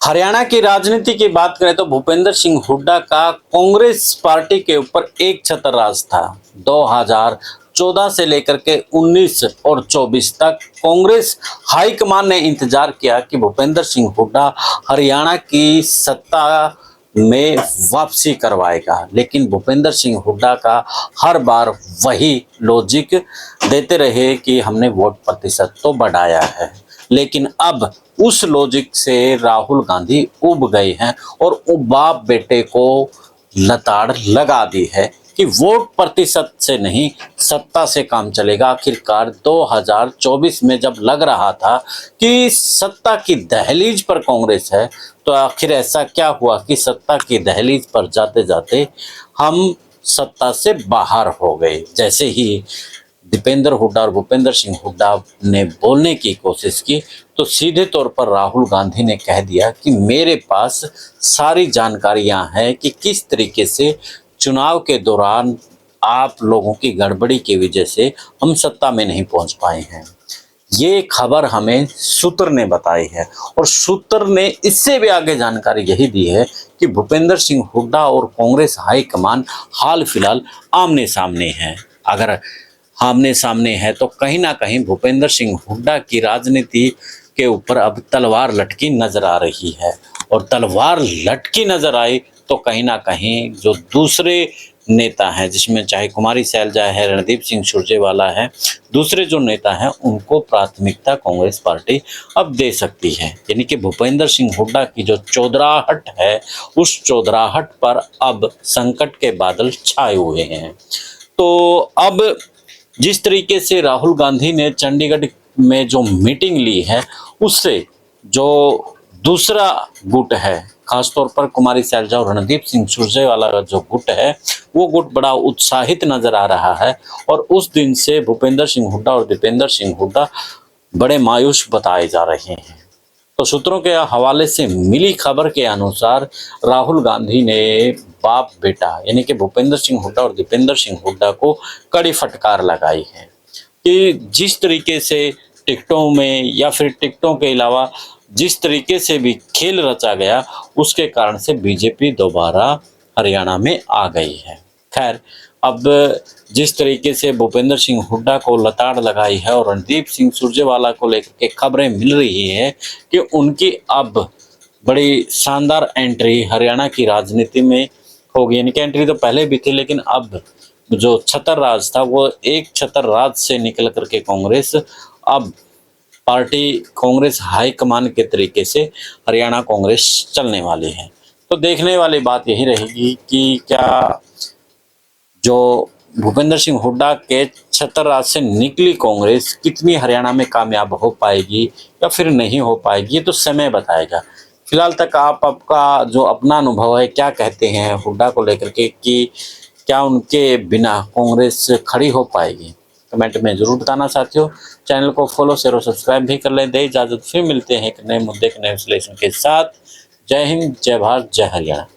हरियाणा की राजनीति की बात करें तो भूपेंद्र सिंह हुड्डा का कांग्रेस पार्टी के ऊपर एक छत्र राज था। 2014 से लेकर के 19 और 24 तक कांग्रेस हाईकमान ने इंतजार किया कि भूपेंद्र सिंह हुड्डा हरियाणा की सत्ता में वापसी करवाएगा, लेकिन भूपेंद्र सिंह हुड्डा का हर बार वही लॉजिक देते रहे कि हमने वोट प्रतिशत तो बढ़ाया है, लेकिन अब उस लॉजिक से राहुल गांधी उब गए हैं और बाप बेटे को लताड़ लगा दी है कि वोट प्रतिशत से नहीं सत्ता से काम चलेगा। आखिरकार 2024 में जब लग रहा था कि सत्ता की दहलीज पर कांग्रेस है, तो आखिर ऐसा क्या हुआ कि सत्ता की दहलीज पर जाते जाते हम सत्ता से बाहर हो गए। जैसे ही दीपेंद्र हुड्डा और भूपेंद्र सिंह हुड्डा ने बोलने की कोशिश की तो सीधे तौर पर राहुल गांधी ने कह दिया कि मेरे पास सारी जानकारियां हैं कि किस तरीके से चुनाव के दौरान आप लोगों की गड़बड़ी की वजह से हम सत्ता में नहीं पहुंच पाए हैं। ये खबर हमें सूत्र ने बताई है और सूत्र ने इससे भी आगे जानकारी यही दी है कि भूपेंद्र सिंह हुड्डा और कांग्रेस हाईकमान हाल फिलहाल आमने सामने हैं। अगर आमने सामने है तो कहीं ना कहीं भूपेंद्र सिंह हुड्डा की राजनीति के ऊपर अब तलवार लटकी नजर आ रही है, और तलवार लटकी नजर आई तो कहीं ना कहीं जो दूसरे नेता हैं, जिसमें चाहे कुमारी सैलजा है, रणदीप सिंह सुरजेवाला है, दूसरे जो नेता हैं, उनको प्राथमिकता कांग्रेस पार्टी अब दे सकती है। यानी कि भूपेंद्र सिंह हुड्डा की जो चौधराहट है, उस चौधराहट पर अब संकट के बादल छाए हुए हैं। तो अब जिस तरीके से राहुल गांधी ने चंडीगढ़ में जो मीटिंग ली है, उससे जो दूसरा गुट है, खासतौर पर कुमारी सैलजा और रणदीप सिंह सुरजेवाला का जो गुट है, वो गुट बड़ा उत्साहित नजर आ रहा है। और उस दिन से भूपेंद्र सिंह हुड्डा और दीपेंद्र सिंह हुड्डा बड़े मायूस बताए जा रहे हैं। तो सूत्रों के हवाले से मिली खबर के अनुसार राहुल गांधी ने बाप बेटा यानी कि भूपेंद्र सिंह हुड्डा और दीपेंद्र सिंह हुड्डा को कड़ी फटकार लगाई है कि जिस तरीके से टिकटों में या फिर टिकटों के अलावा जिस तरीके से भी खेल रचा गया, उसके कारण से बीजेपी दोबारा हरियाणा में आ गई है। खैर, अब जिस तरीके से भूपेंद्र सिंह हुड्डा को लताड़ लगाई है और रणदीप सिंह सुरजेवाला को लेकर के खबरें मिल रही है कि उनकी अब बड़ी शानदार एंट्री हरियाणा की राजनीति में होगी। यानी कि एंट्री तो पहले भी थी, लेकिन अब जो छतर राज था वो एक छतर राज से निकल करके कांग्रेस अब पार्टी कांग्रेस हाईकमान के तरीके से हरियाणा कांग्रेस चलने वाली है। तो देखने वाली बात यही रहेगी कि क्या जो भूपेंद्र सिंह हुड्डा के छतर राज से निकली कांग्रेस कितनी हरियाणा में कामयाब हो पाएगी या फिर नहीं हो पाएगी, ये तो समय बताएगा। फिलहाल तक आप आपका जो अपना अनुभव है, क्या कहते हैं हुड्डा को लेकर के कि क्या उनके बिना कांग्रेस खड़ी हो पाएगी? कमेंट में जरूर बताना साथियों। चैनल को फॉलो शेयर और सब्सक्राइब भी कर लें। दे इजाजत, फिर मिलते हैं एक नए मुद्दे के नए विश्लेषण के साथ। जय हिंद, जय भारत, जय हरियाणा।